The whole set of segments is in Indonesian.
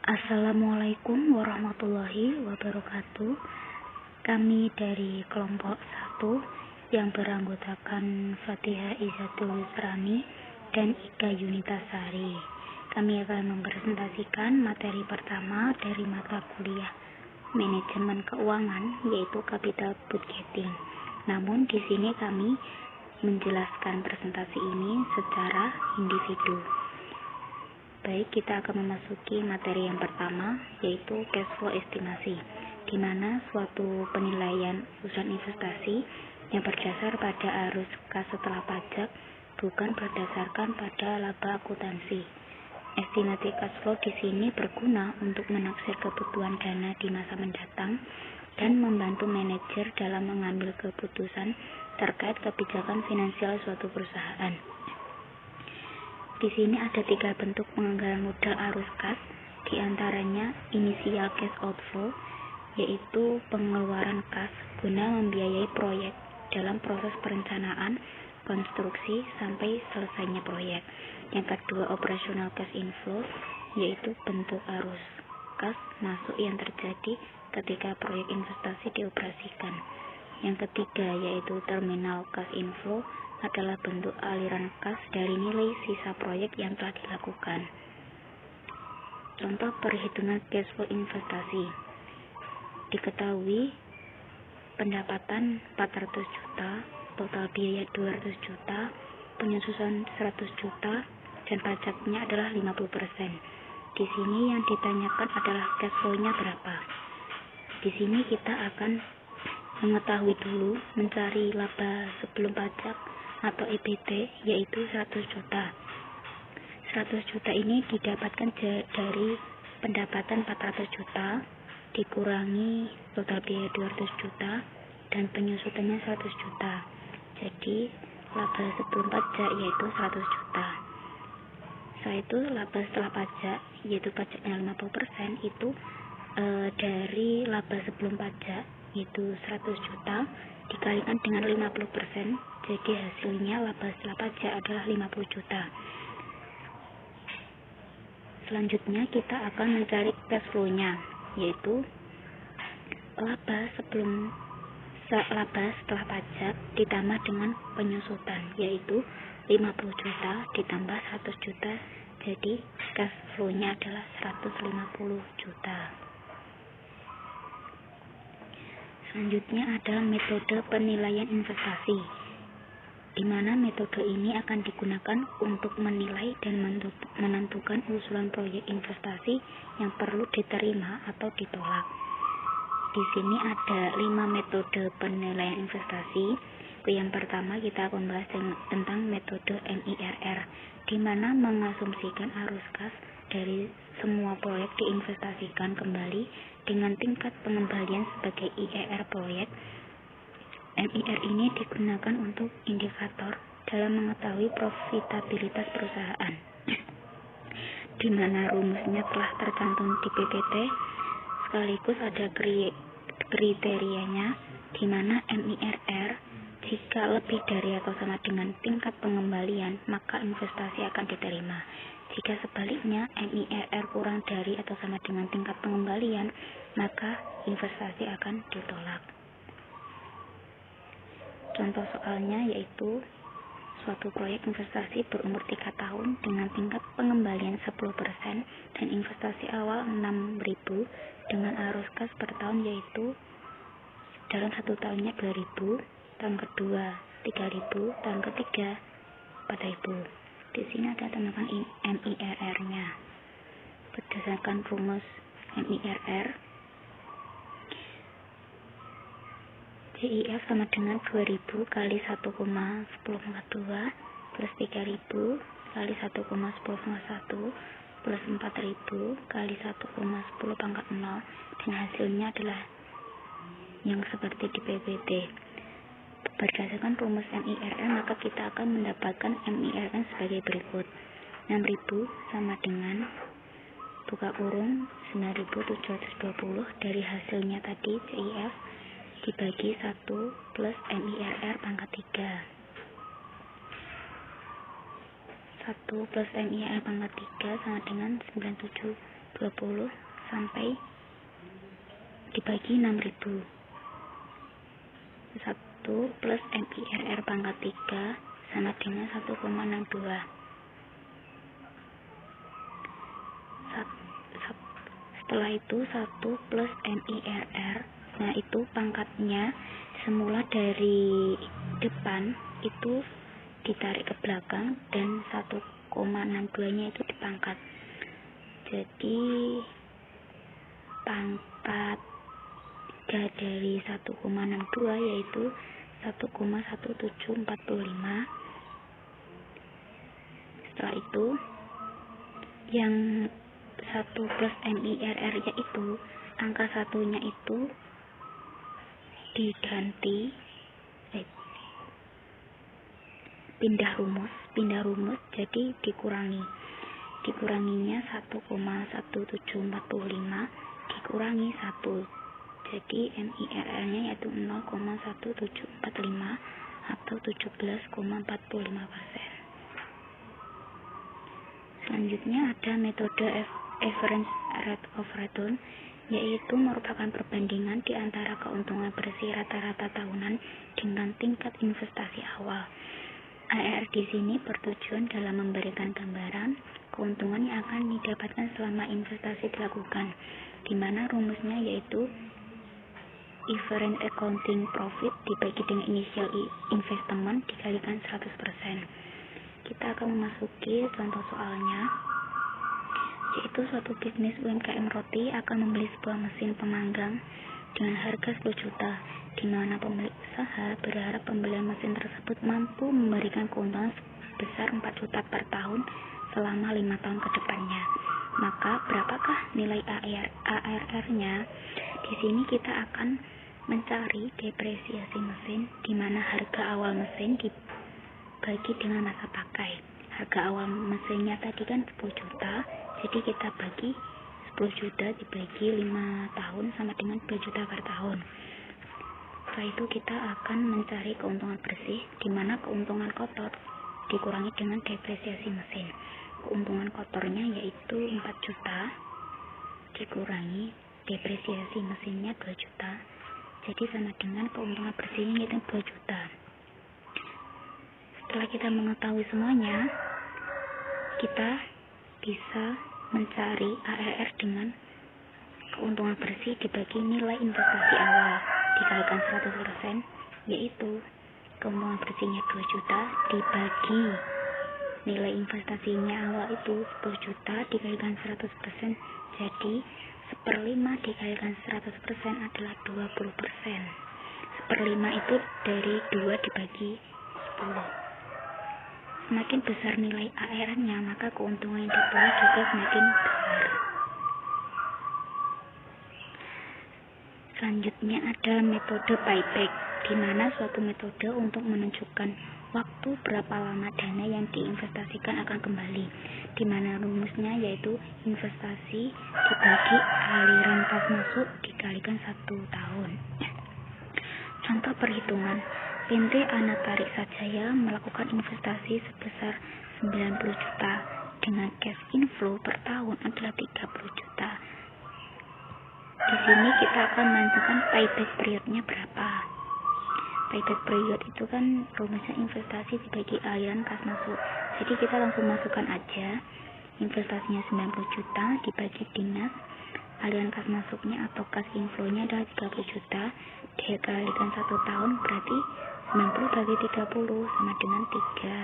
Assalamualaikum warahmatullahi wabarakatuh. Kami dari kelompok 1 yang beranggotakan Fatihah Izzatul Yusrani dan Ika Yunitasari. Kami akan mempresentasikan materi pertama dari mata kuliah Manajemen Keuangan, yaitu Capital Budgeting. Namun di sini kami menjelaskan presentasi ini secara individu. Baik, kita akan memasuki materi yang pertama, yaitu cash flow estimasi, di mana suatu penilaian usaha investasi yang berdasar pada arus kas setelah pajak, bukan berdasarkan pada laba akuntansi. Estimasi cash flow di sini berguna untuk menaksir kebutuhan dana di masa mendatang dan membantu manajer dalam mengambil keputusan terkait kebijakan finansial suatu perusahaan. Di sini ada 3 bentuk penganggaran modal arus kas, di antaranya initial cash outflow, yaitu pengeluaran kas guna membiayai proyek dalam proses perencanaan, konstruksi, sampai selesainya proyek. Yang kedua, operational cash inflow, yaitu bentuk arus kas masuk yang terjadi ketika proyek investasi dioperasikan. Yang ketiga, yaitu terminal cash inflow, adalah bentuk aliran kas dari nilai sisa proyek yang telah dilakukan. Contoh perhitungan cash flow investasi. Diketahui pendapatan 400 juta, total biaya 200 juta, penyusutan 100 juta, dan pajaknya adalah 50%. Di sini yang ditanyakan adalah cash flow-nya berapa. Di sini kita akan mengetahui dulu mencari laba sebelum pajak atau EBT, yaitu 100 juta. 100 juta ini didapatkan dari pendapatan 400 juta dikurangi total biaya 200 juta dan penyusutannya 100 juta. Jadi laba sebelum pajak yaitu 100 juta. Setelah itu laba setelah pajak, yaitu pajaknya 50%, itu dari laba sebelum pajak yaitu 100 juta dikalikan dengan 50%, jadi hasilnya laba setelah pajak adalah 50 juta. Selanjutnya kita akan mencari cash flow-nya, yaitu laba setelah pajak ditambah dengan penyusutan, yaitu 50 juta ditambah 100 juta, jadi cash flow-nya adalah 150 juta. Selanjutnya ada metode penilaian investasi, di mana metode ini akan digunakan untuk menilai dan menentukan usulan proyek investasi yang perlu diterima atau ditolak. Di sini ada 5 metode penilaian investasi. Yang pertama kita akan membahas tentang metode MIRR, di mana mengasumsikan arus kas dari semua proyek diinvestasikan kembali dengan tingkat pengembalian sebagai IRR proyek. MIR ini digunakan untuk indikator dalam mengetahui profitabilitas perusahaan, di mana rumusnya telah tercantum di PPT, sekaligus ada kriterianya, di mana MIRR jika lebih dari atau sama dengan tingkat pengembalian, maka investasi akan diterima. Jika sebaliknya MIRR kurang dari atau sama dengan tingkat pengembalian, maka investasi akan ditolak. Contoh soalnya yaitu suatu proyek investasi berumur 3 tahun dengan tingkat pengembalian 10% dan investasi awal 6.000 dengan arus kas per tahun, yaitu dalam 1 tahunnya 2.000, tahun kedua 3.000, tahun ketiga 4.000. Di sini ada tambahkan MIRR-nya. Berdasarkan rumus MIRR, CIF sama dengan 2.000 kali 1,10 pangkat 2 plus 3.000 kali 1,10 pangkat 1 plus 4.000 kali 1,10 pangkat 0, dan hasilnya adalah yang seperti di PPT. Berdasarkan rumus MIRR, maka kita akan mendapatkan MIRR sebagai berikut. 6.000 sama dengan buka kurung 9.720 dari hasilnya tadi CIF dibagi 1 plus MIRR pangkat 3. 1 plus MIR pangkat 3 sama dengan 9720 sampai dibagi 6000. 1 plus MIRR pangkat 3 sama dengan 1,62. Setelah itu 1 plus MIRR, nah itu pangkatnya semula dari depan itu ditarik ke belakang dan 1,62 nya itu dipangkat. Jadi pangkat 3 dari 1,62 yaitu 1,1745. Setelah itu yang 1 plus MIRR nya itu angka satunya itu diganti pindah rumus jadi dikuranginya 1,1745 dikurangi 1, jadi MIRR nya yaitu 0,1745 atau 17,45%. Selanjutnya ada metode average rate of return, yaitu merupakan perbandingan di antara keuntungan bersih rata-rata tahunan dengan tingkat investasi awal. ARR di sini bertujuan dalam memberikan gambaran keuntungan yang akan didapatkan selama investasi dilakukan, di mana rumusnya yaitu Average accounting profit dibagi dengan initial investment dikalikan 100%. Kita akan memasuki contoh soalnya, yaitu suatu bisnis UMKM roti akan membeli sebuah mesin pemanggang dengan harga 10 juta, di mana pemilik usaha berharap pembelian mesin tersebut mampu memberikan keuntungan sebesar 4 juta per tahun selama 5 tahun ke depannya. Maka berapakah nilai ARR-nya? Di sini kita akan mencari depresiasi mesin, di mana harga awal mesin dibagi dengan masa pakai. Harga awal mesinnya tadi kan 10 juta, jadi kita bagi 10 juta dibagi 5 tahun sama dengan 2 juta per tahun. Setelah itu kita akan mencari keuntungan bersih, di mana keuntungan kotor dikurangi dengan depresiasi mesin. Keuntungan kotornya yaitu 4 juta dikurangi depresiasi mesinnya 2 juta, jadi sama dengan keuntungan bersihnya yaitu 2 juta. Setelah kita mengetahui semuanya, kita bisa mencari ARR dengan keuntungan bersih dibagi nilai investasi awal dikalikan 100%, yaitu keuntungan bersihnya 2 juta dibagi nilai investasinya awal itu 10 juta dikalikan 100%, jadi 1/5 dikalikan 100% adalah 20%. 1/5 itu dari 2 dibagi 10. Semakin besar nilai ARR-nya, maka keuntungan yang diperoleh juga semakin besar. Selanjutnya ada metode payback, di mana suatu metode untuk menunjukkan waktu berapa lama dana yang diinvestasikan akan kembali, di mana rumusnya yaitu investasi dibagi aliran kas masuk dikalikan 1 tahun. Contoh perhitungan, PT Anatarik Sajaya melakukan investasi sebesar 90 juta dengan cash inflow per tahun adalah 30 juta. Di sini kita akan menentukan payback periodnya berapa. Payback period itu kan rumusnya investasi dibagi aliran kas masuk. Jadi kita langsung masukkan aja investasinya 90 juta dibagi dengan aliran kas masuknya atau kas inflow-nya adalah 30 juta dikalikan 1 tahun, berarti 90 bagi 30 sama dengan 3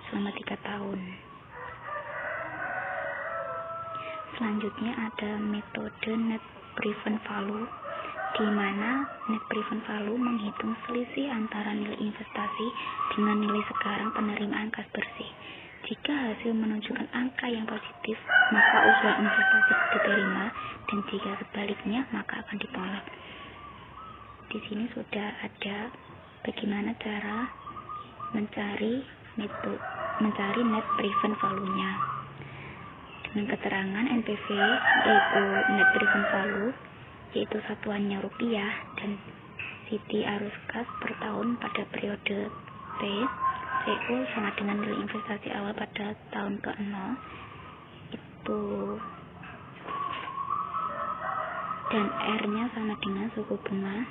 selama 3 tahun. Selanjutnya ada metode net present value, di mana net present value menghitung selisih antara nilai investasi dengan nilai sekarang penerimaan kas bersih. Jika hasil menunjukkan angka yang positif, maka usulan investasi diterima, dan jika sebaliknya, maka akan ditolak. Di sini sudah ada bagaimana cara mencari net present value-nya. Dengan keterangan NPV yaitu net present value, yaitu satuannya rupiah, dan Siti arus kas per tahun pada periode T PU sama dengan nilai investasi awal pada tahun ke-0 itu, dan R-nya sama dengan suku bunga,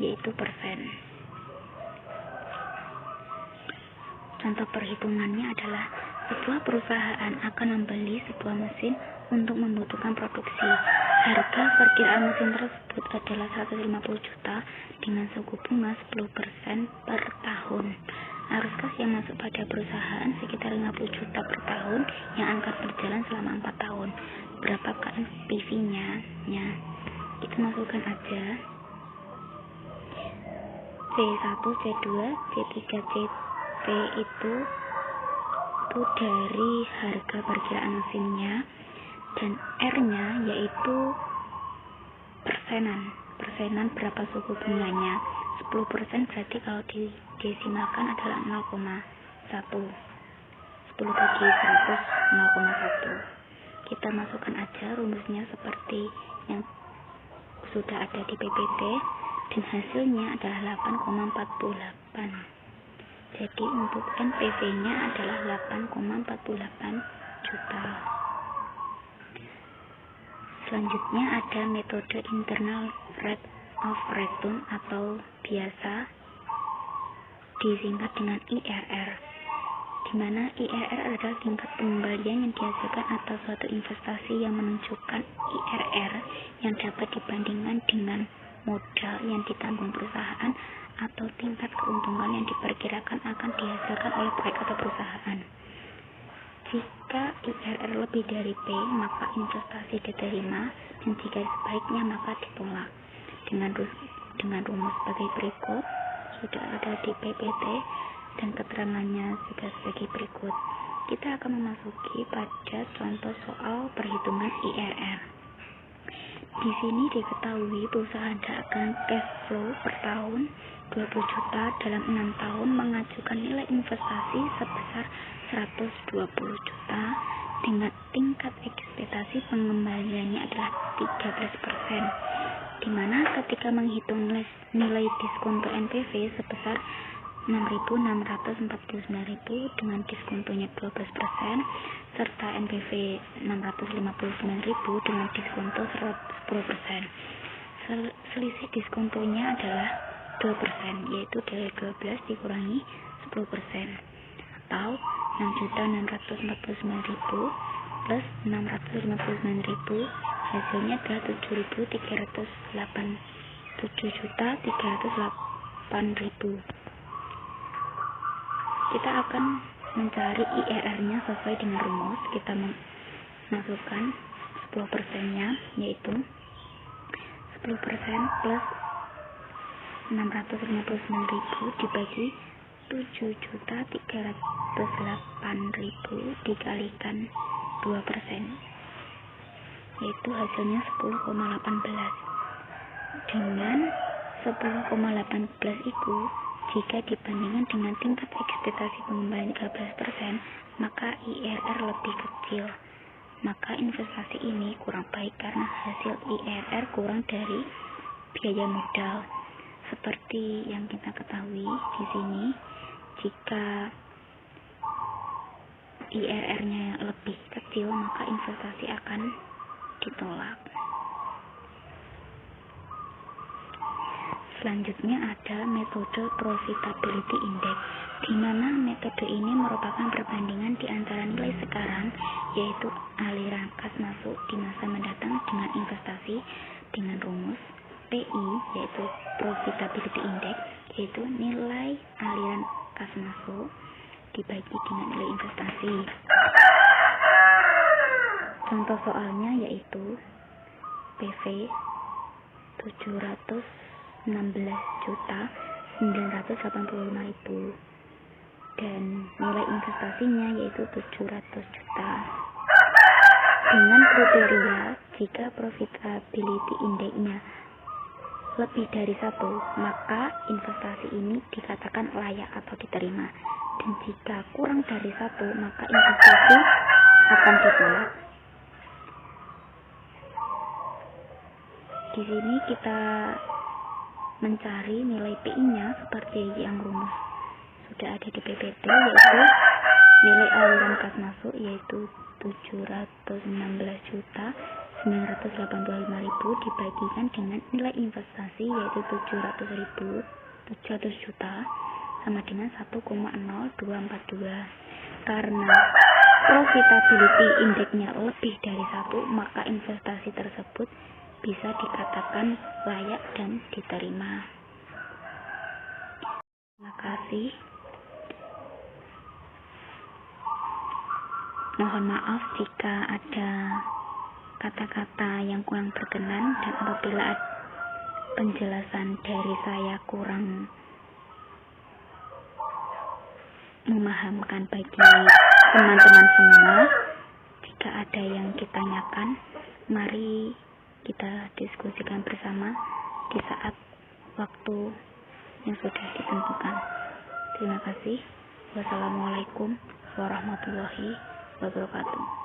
yaitu persen. Contoh perhitungannya adalah sebuah perusahaan akan membeli sebuah mesin untuk membutuhkan produksi. Harga perkiraan mesin tersebut adalah 150 juta dengan suku bunga 10% per tahun. Arus kas yang masuk pada perusahaan sekitar 50 juta per tahun yang akan berjalan selama 4 tahun. Berapakah NPV-nya? Kita masukkan aja C1, C2, C3, C4 itu dari harga perkiraan mesinnya, dan R-nya yaitu persenan berapa suku bunganya. 10% berarti kalau didesimalkan adalah 0,1. 10 bagi 100 0,1. Kita masukkan aja rumusnya seperti yang sudah ada di PPT, dan hasilnya adalah 8,48. Jadi untuk NPV-nya adalah 8,48 juta. Selanjutnya ada metode internal rate of return atau biasa disingkat dengan IRR, di mana IRR adalah tingkat pengembalian yang dihasilkan atas suatu investasi yang menunjukkan IRR yang dapat dibandingkan dengan modal yang ditanggung perusahaan atau tingkat keuntungan yang diperkirakan akan dihasilkan oleh proyek atau perusahaan. Jika IRR lebih dari P, maka investasi diterima, dan jika sebaliknya maka ditolak. Dengan rumus sebagai berikut, sudah ada di PPT dan keterangannya juga sebagai berikut. Kita akan memasuki pada contoh soal perhitungan IRR. Di sini diketahui perusahaan akan cash flow per tahun 20 juta dalam 6 tahun, mengajukan nilai investasi sebesar 120 juta dengan tingkat ekspektasi pengembaliannya adalah 13%, di mana ketika menghitung nilai diskonto NPV sebesar 6.649.000 dengan diskontonya 12% serta NPV 659.000 dengan diskonto 10%. Selisih diskontonya adalah 2%, yaitu dari 12 dikurangi 10%, atau 6.649.000 plus 659.000, hasilnya adalah 7.308.000. Kita akan mencari IRR-nya sesuai dengan rumus. Kita masukkan 10%-nya, yaitu 10% plus 659.000 dibagi 7.308.000 dikalikan 2%, yaitu hasilnya 10,18. Dengan 10,18 itu, jika dibandingkan dengan tingkat ekspektasi pengembalian 13%, maka IRR lebih kecil. Maka investasi ini kurang baik karena hasil IRR kurang dari biaya modal. Seperti yang kita ketahui di sini, jika IRR-nya lebih kecil, maka investasi akan ditolak. Selanjutnya ada metode profitability index, di mana metode ini merupakan perbandingan di antara nilai sekarang, yaitu aliran kas masuk di masa mendatang, dengan investasi dengan rumus PI, yaitu profitability index, yaitu nilai aliran kas masuk dibagi dengan nilai investasi. Contoh soalnya yaitu PV 716.985.000 dan nilai investasinya yaitu 700 juta. Dengan kriteria jika profitability index-nya lebih dari 1, maka investasi ini dikatakan layak atau diterima, dan jika kurang dari 1, maka investasi akan ditolak. Di sini kita mencari nilai PI-nya seperti yang rumus sudah ada di PPT, yaitu nilai aliran kas masuk yaitu 716.985.000 dibagikan dengan nilai investasi yaitu 700 juta sama dengan 1,0242. Karena profitability indexnya lebih dari 1, maka investasi tersebut bisa dikatakan layak dan diterima. Terima kasih. Mohon maaf jika ada kata-kata yang kurang berkenan, dan apabila penjelasan dari saya kurang memahamkan bagi teman-teman semua, jika ada yang ditanyakan, mari kita diskusikan bersama di saat waktu yang sudah ditentukan. Terima kasih. Wassalamualaikum warahmatullahi wabarakatuh.